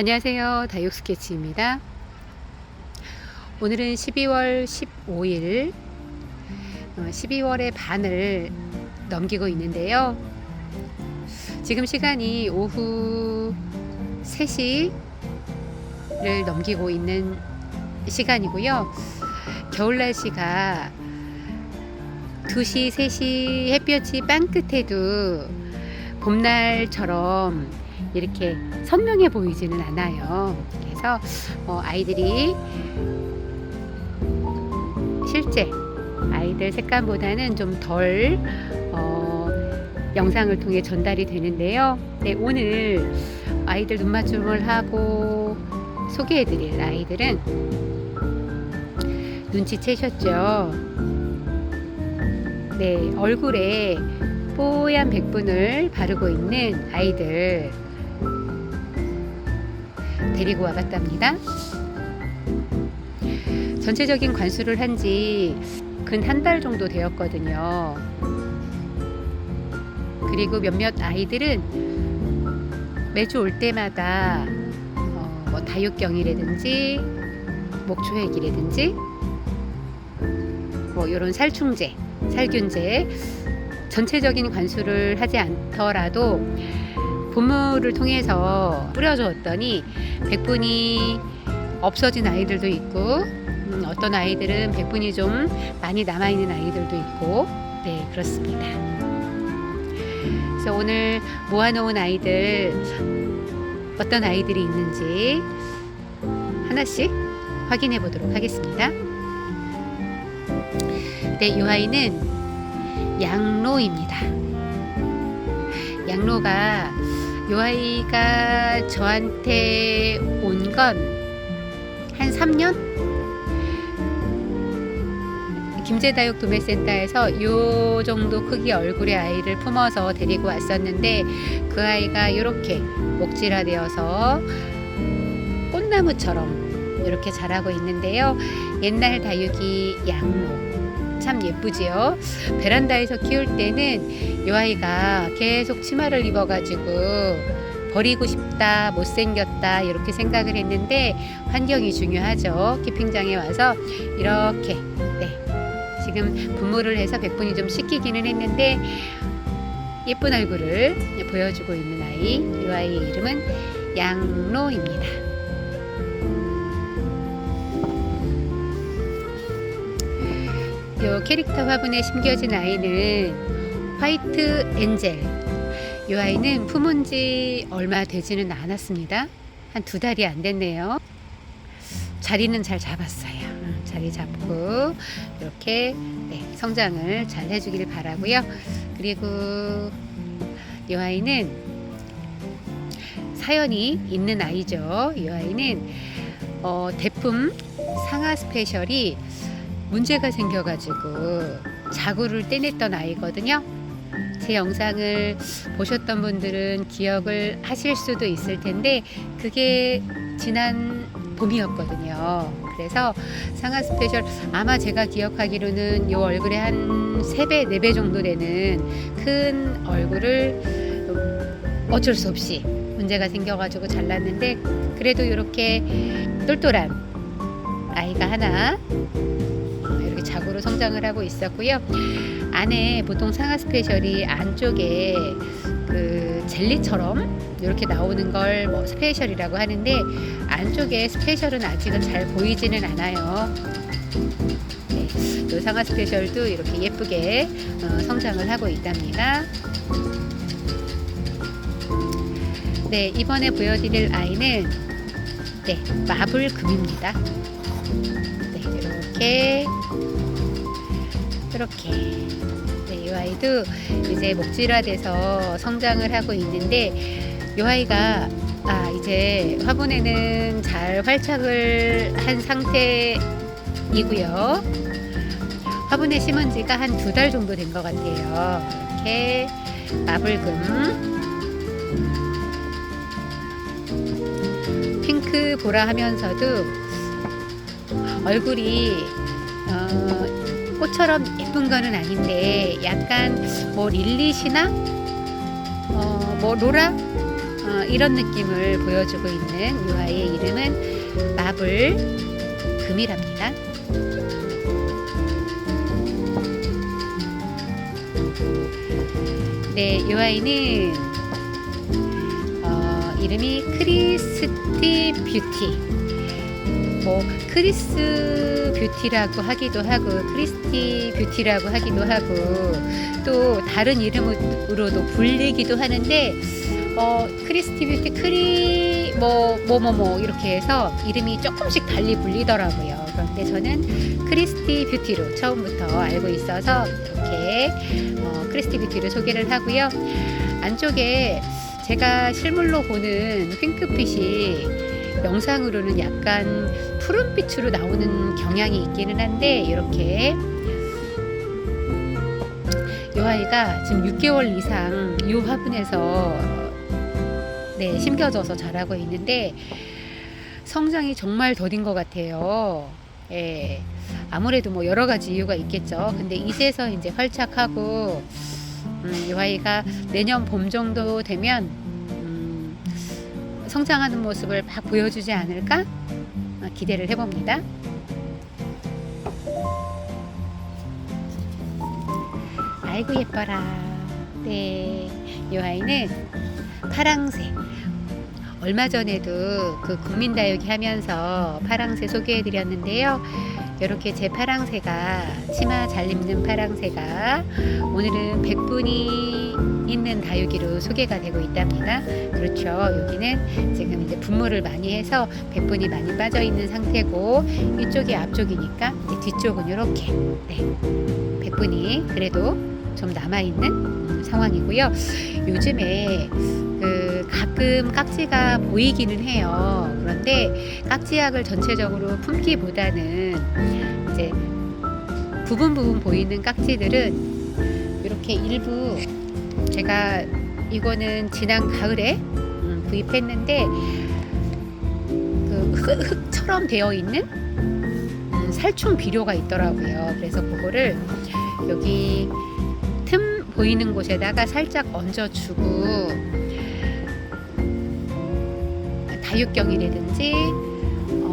안녕하세요. 다육 스케치입니다. 오늘은 12월 15일, 12월의 반을 넘기고 있는데요. 지금 시간이 오후 3시를 넘기고 있는 시간이고요. 겨울 날씨가 2시, 3시 햇볕이 빵긋해도 봄날처럼 이렇게 선명해 보이지는 않아요. 그래서 아이들이 실제 아이들 색감보다는 좀 덜 영상을 통해 전달이 되는데요. 네, 오늘 아이들 눈맞춤을 하고 소개해 드릴 아이들은 눈치채셨죠? 네, 얼굴에 뽀얀 백분을 바르고 있는 아이들 데리고 와봤답니다. 전체적인 관수를 한 지 근 한 달 정도 되었거든요. 그리고 몇몇 아이들은 매주 올 때마다 다육경이라든지 목초액이라든지 이런 살충제, 살균제 전체적인 관수를 하지 않더라도 분무를 통해서 뿌려주었더니 백분이 없어진 아이들도 있고 어떤 아이들은 백분이 좀 많이 남아있는 아이들도 있고 네, 그렇습니다. 그래서 오늘 모아놓은 아이들 어떤 아이들이 있는지 하나씩 확인해 보도록 하겠습니다. 네, 이 아이는 양로입니다. 양로가 이 아이가 저한테 온 건 한 3년? 김제다육 도매센터에서 이 정도 크기 얼굴의 아이를 품어서 데리고 왔었는데 그 아이가 이렇게 목질화되어서 꽃나무처럼 이렇게 자라고 있는데요. 옛날 다육이 양로 참 예쁘지요. 베란다에서 키울 때는 이 아이가 계속 치마를 입어가지고 버리고 싶다, 못생겼다 이렇게 생각을 했는데 환경이 중요하죠. 키핑장에 와서 이렇게 지금 분무를 해서 백분이 좀 씻기기는 했는데 예쁜 얼굴을 보여주고 있는 아이, 이 아이의 이름은 양로입니다. 이 캐릭터 화분에 심겨진 아이는 화이트 엔젤. 이 아이는 품은 지 얼마 되지는 않았습니다. 한 2달이 안 됐네요. 자리는 잘 잡았어요. 자리 잡고 이렇게 성장을 잘 해주길 바라고요. 그리고 이 아이는 사연이 있는 아이죠. 이 아이는 대품 상하 스페셜이 문제가 생겨가지고 자구를 떼냈던 아이거든요. 제 영상을 보셨던 분들은 기억을 하실 수도 있을 텐데 그게 지난 봄이었거든요. 그래서 상하 스페셜 아마 제가 기억하기로는 이 얼굴에 한 3배, 4배 정도 되는 큰 얼굴을 어쩔 수 없이 문제가 생겨가지고 잘랐는데 그래도 이렇게 똘똘한 아이가 하나 이렇게 자구로 성장을 하고 있었고요. 안에 보통 상하 스페셜이 안쪽에 그 젤리처럼 이렇게 나오는 걸 스페셜이라고 하는데 안쪽에 스페셜은 아직은 잘 보이지는 않아요. 네, 이 상하 스페셜도 이렇게 예쁘게 성장을 하고 있답니다. 네, 이번에 보여드릴 아이는 마블금입니다. 네, 이렇게 이 아이도 이제 목질화돼서 성장을 하고 있는데 이 아이가 이제 화분에는 잘 활착을 한 상태이고요. 화분에 심은 지가 한 2달 정도 된 것 같아요. 이렇게 마블금 핑크 보라 하면서도 얼굴이 꽃처럼 예쁜 거는 아닌데 약간 릴리시나 로라 이런 느낌을 보여주고 있는 이 아이의 이름은 마블 금이랍니다. 네, 이 아이는 이름이 크리스티 뷰티. 뭐 크리스 뷰티라고 하기도 하고 크리스티 뷰티라고 하기도 하고 또 다른 이름으로도 불리기도 하는데 크리스티 뷰티 크리 이렇게 해서 이름이 조금씩 달리 불리더라고요. 그런데 저는 크리스티 뷰티로 처음부터 알고 있어서 이렇게 크리스티 뷰티를 소개를 하고요. 안쪽에 제가 실물로 보는 핑크빛이 영상으로는 약간 푸른빛으로 나오는 경향이 있기는 한데 이렇게 이 아이가 지금 6개월 이상 이 화분에서 심겨져서 자라고 있는데 성장이 정말 더딘 것 같아요. 예, 아무래도 뭐 여러 가지 이유가 있겠죠. 근데 이제서 이제 활착하고 이 아이가 내년 봄 정도 되면 성장하는 모습을 막 보여주지 않을까 기대를 해봅니다. 아이고 예뻐라. 네, 이 아이는 파랑새. 얼마 전에도 그 국민다육이 하면서 파랑새 소개해드렸는데요. 이렇게 제 파랑새가 치마 잘 입는 파랑새가 오늘은 100분이 있는 다육이로 소개가 되고 있답니다. 그렇죠. 여기는 지금 이제 분무를 많이 해서 100분이 많이 빠져 있는 상태고 이쪽이 앞쪽이니까 이제 뒤쪽은 이렇게 100분이 그래도 좀 남아 있는 상황이고요. 요즘에 가끔 깍지가 보이기는 해요. 그런데 깍지약을 전체적으로 품기보다는 이제 부분 보이는 깍지들은 이렇게 일부 제가 이거는 지난 가을에 구입했는데 그 흙처럼 되어 있는 살충 비료가 있더라고요. 그래서 그거를 여기 틈 보이는 곳에다가 살짝 얹어주고 다육경이라든지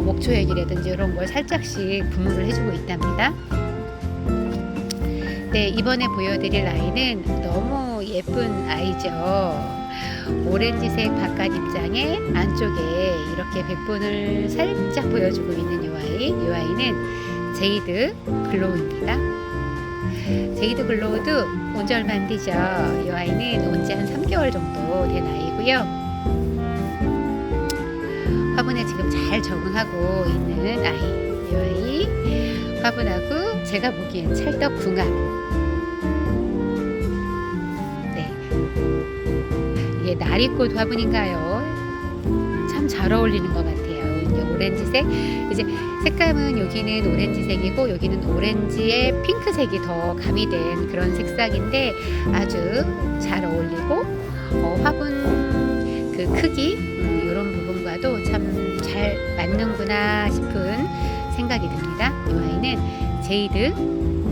목초액이라든지 이런 걸 살짝씩 분무를 해주고 있답니다. 네, 이번에 보여드릴 아이는 너무 예쁜 아이죠. 오렌지색 바깥 입장에 안쪽에 이렇게 백분을 살짝 보여주고 있는 이 아이. 이 아이는 제이드 글로우입니다. 제이드 글로우도 온 지 얼마 안 되죠. 이 아이는 온 지 한 3개월 정도 된 아이고요. 화분에 지금 잘 적응하고 있는 아이. 이 아이 화분하고 제가 보기엔 찰떡궁합. 네, 이게 나리꽃 화분인가요? 참 잘 어울리는 것 같아요. 이제 오렌지색. 이제 색감은 여기는 오렌지색이고 여기는 오렌지에 핑크색이 더 가미된 그런 색상인데 아주 잘 어울리고 화분 그 크기 이런 부분과도 참 잘 맞는구나 싶은 생각이 듭니다. 이 아이는 제이드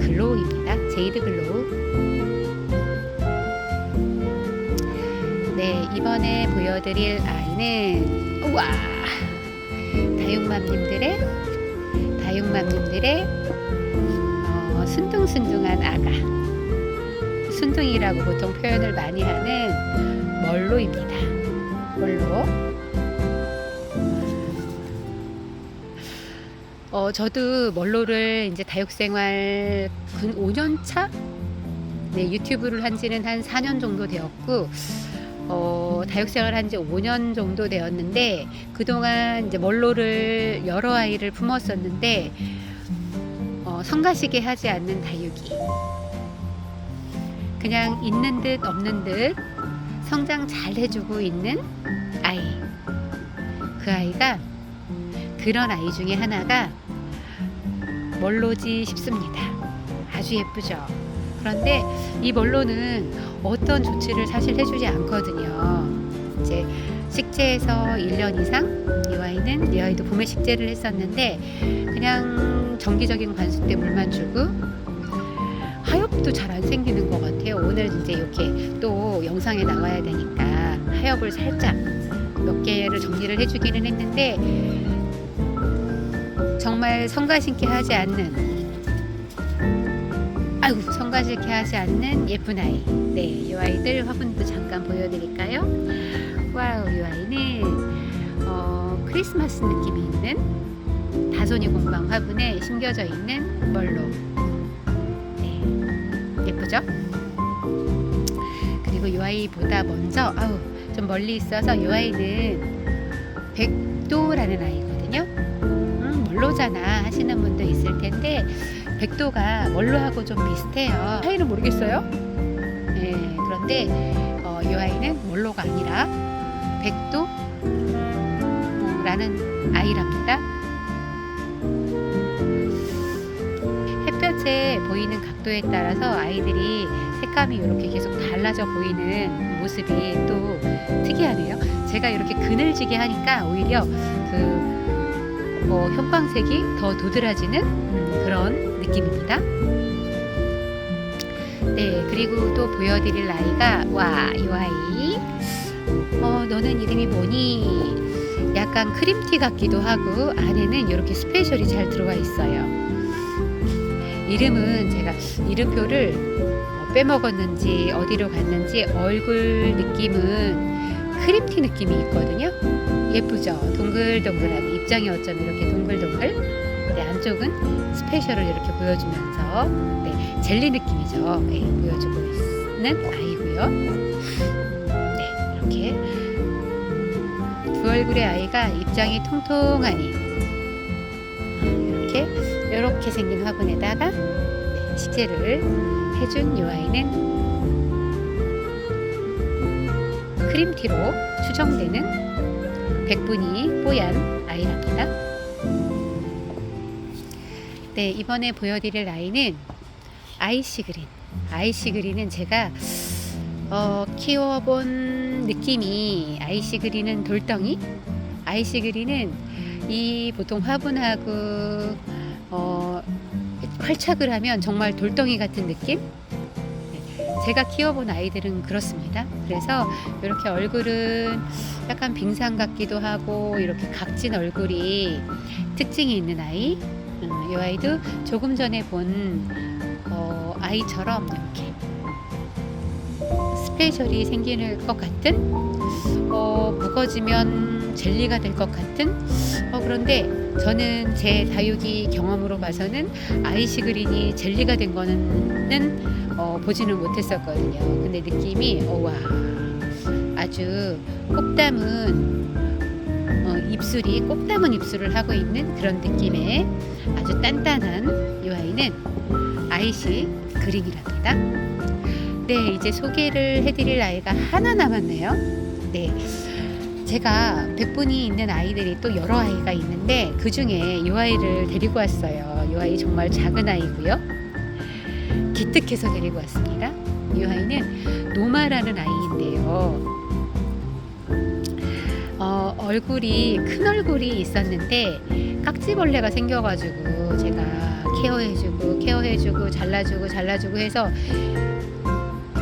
글로우입니다. 제이드 글로우. 네, 이번에 보여드릴 아이는 우와 다육맘님들의 순둥순둥한 아가. 순둥이라고 보통 표현을 많이 하는 멀로입니다. 멀로. 저도 멀로를 이제 다육생활 5년 차? 네, 유튜브를 한 지는 한 4년 정도 되었고, 다육생활 한 지 5년 정도 되었는데, 그동안 이제 멀로를 여러 아이를 품었었는데, 성가시게 하지 않는 다육이. 그냥 있는 듯 없는 듯 성장 잘 해주고 있는 아이. 그 아이가 그런 아이 중에 하나가 멀로지 싶습니다. 아주 예쁘죠. 그런데 이 멀로는 어떤 조치를 사실 해주지 않거든요. 이제 식재에서 1년 이상 이 아이도 봄에 식재를 했었는데 그냥 정기적인 관수 때 물만 주고 또 잘 안 생기는 것 같아요. 오늘 이제 이렇게 또 영상에 나와야 되니까 하엽을 살짝 몇 개를 정리를 해주기는 했는데 정말 성가신께 하지 않는 성가시게 하지 않는 예쁜 아이. 네, 이 아이들 화분도 잠깐 보여드릴까요? 와우, 이 아이는 크리스마스 느낌이 있는 다소니 공방 화분에 심겨져 있는 멀로. 네, 예쁘죠? 그리고 이 아이보다 먼저 좀 멀리 있어서 이 아이는 백도라는 아이거든요. 멀로잖아 하시는 분도 있을 텐데 백도가 멀로하고 좀 비슷해요. 차이는 모르겠어요. 네, 그런데 이 아이는 멀로가 아니라 백도라는 아이랍니다. 햇볕에 보이는 각도에 따라서 아이들이 색감이 이렇게 계속 달라져 보이는 모습이 또 특이하네요. 제가 이렇게 그늘지게 하니까 오히려 형광색이 더 도드라지는 그런 느낌입니다. 네, 그리고 또 보여드릴 아이가 이 아이. 너는 이름이 뭐니? 약간 크림티 같기도 하고 안에는 이렇게 스페셜이 잘 들어와 있어요. 이름은 제가 이름표를 빼먹었는지 어디로 갔는지 얼굴 느낌은 크림티 느낌이 있거든요. 예쁘죠? 동글동글한 입장이 어쩜 이렇게 동글동글. 네, 안쪽은 스페셜을 이렇게 보여주면서 네, 젤리 느낌이죠. 네, 보여주고 있는 아이고요. 네, 이렇게 두 얼굴의 아이가 입장이 통통하니 이렇게 생긴 화분에다가 네, 식재를 해준 이 아이는 크림티로 추정되는 백분이 뽀얀 아이랍니다. 네, 이번에 보여드릴 아이는 아이시그린. 아이시그린은 제가 키워본 느낌이 아이시그린은 돌덩이. 아이시그린은 이 보통 화분하고 활착을 하면 정말 돌덩이 같은 느낌. 제가 키워본 아이들은 그렇습니다. 그래서 이렇게 얼굴은 약간 빙상 같기도 하고 이렇게 각진 얼굴이 특징이 있는 아이. 이 아이도 조금 전에 본 아이처럼 이렇게 스페셜이 생길 것 같은 묵어지면 젤리가 될 것 같은 그런데 저는 제 다육이 경험으로 봐서는 아이시그린이 젤리가 된 거는 보지는 못했었거든요. 근데 느낌이 아주 꼭 담은 입술이 꼭 담은 입술을 하고 있는 그런 느낌의 아주 단단한 이 아이는 아이시그린이랍니다. 네, 이제 소개를 해드릴 아이가 하나 남았네요. 네, 제가 백분이 있는 아이들이 또 여러 아이가 있는데 그 중에 이 아이를 데리고 왔어요. 이 아이 정말 작은 아이고요. 기특해서 데리고 왔습니다. 이 아이는 노마라는 아이인데요. 얼굴이 큰 얼굴이 있었는데 깍지벌레가 생겨가지고 제가 케어해주고 잘라주고 해서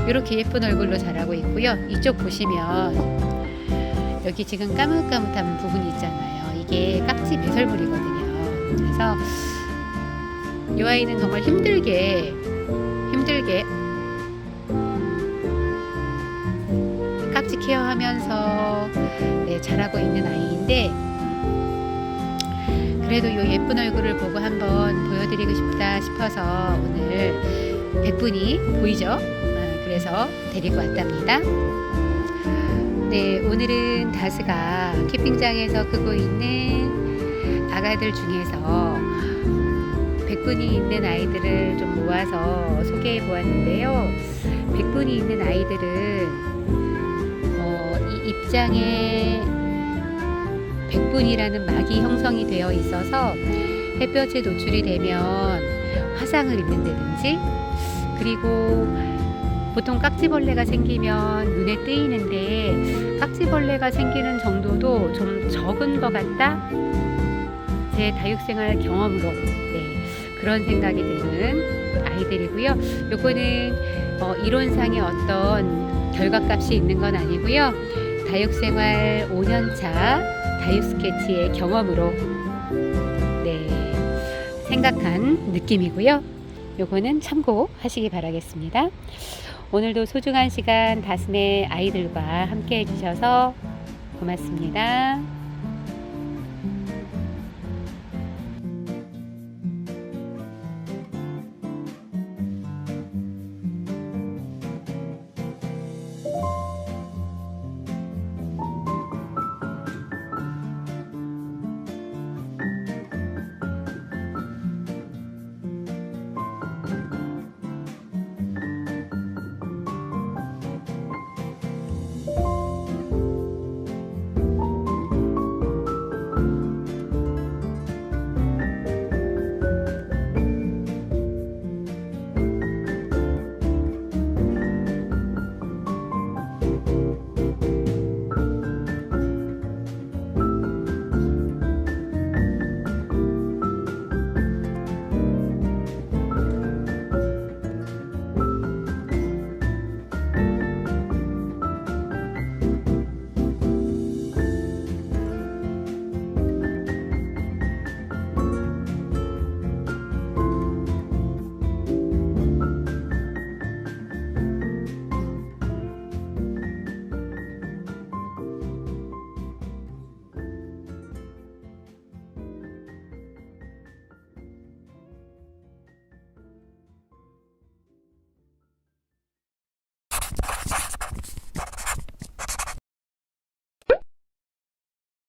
이렇게 예쁜 얼굴로 자라고 있고요. 이쪽 보시면 여기 지금 까뭇까뭇한 부분이 있잖아요. 이게 깍지 배설물이거든요. 그래서 이 아이는 정말 힘들게 깍지 케어하면서 자라고 있는 아이인데 그래도 이 예쁜 얼굴을 보고 한번 보여드리고 싶다 싶어서 오늘 백분이 보이죠? 그래서 데리고 왔답니다. 네, 오늘은 다스가 캠핑장에서 크고 있는 아가들 중에서 백분이 있는 아이들을 좀 모아서 소개해 보았는데요. 백분이 있는 아이들은 이 입장에 백분이라는 막이 형성이 되어 있어서 햇볕에 노출이 되면 화상을 입는다든지 그리고 보통 깍지벌레가 생기면 눈에 띄는데 깍지벌레가 생기는 정도도 좀 적은 것 같다? 제 다육생활 경험으로 그런 생각이 드는 아이들이고요. 요거는 이론상의 어떤 결과값이 있는 건 아니고요. 다육생활 5년차 다육스케치의 경험으로 생각한 느낌이고요. 요거는 참고하시기 바라겠습니다. 오늘도 소중한 시간 다스네 아이들과 함께 해주셔서 고맙습니다.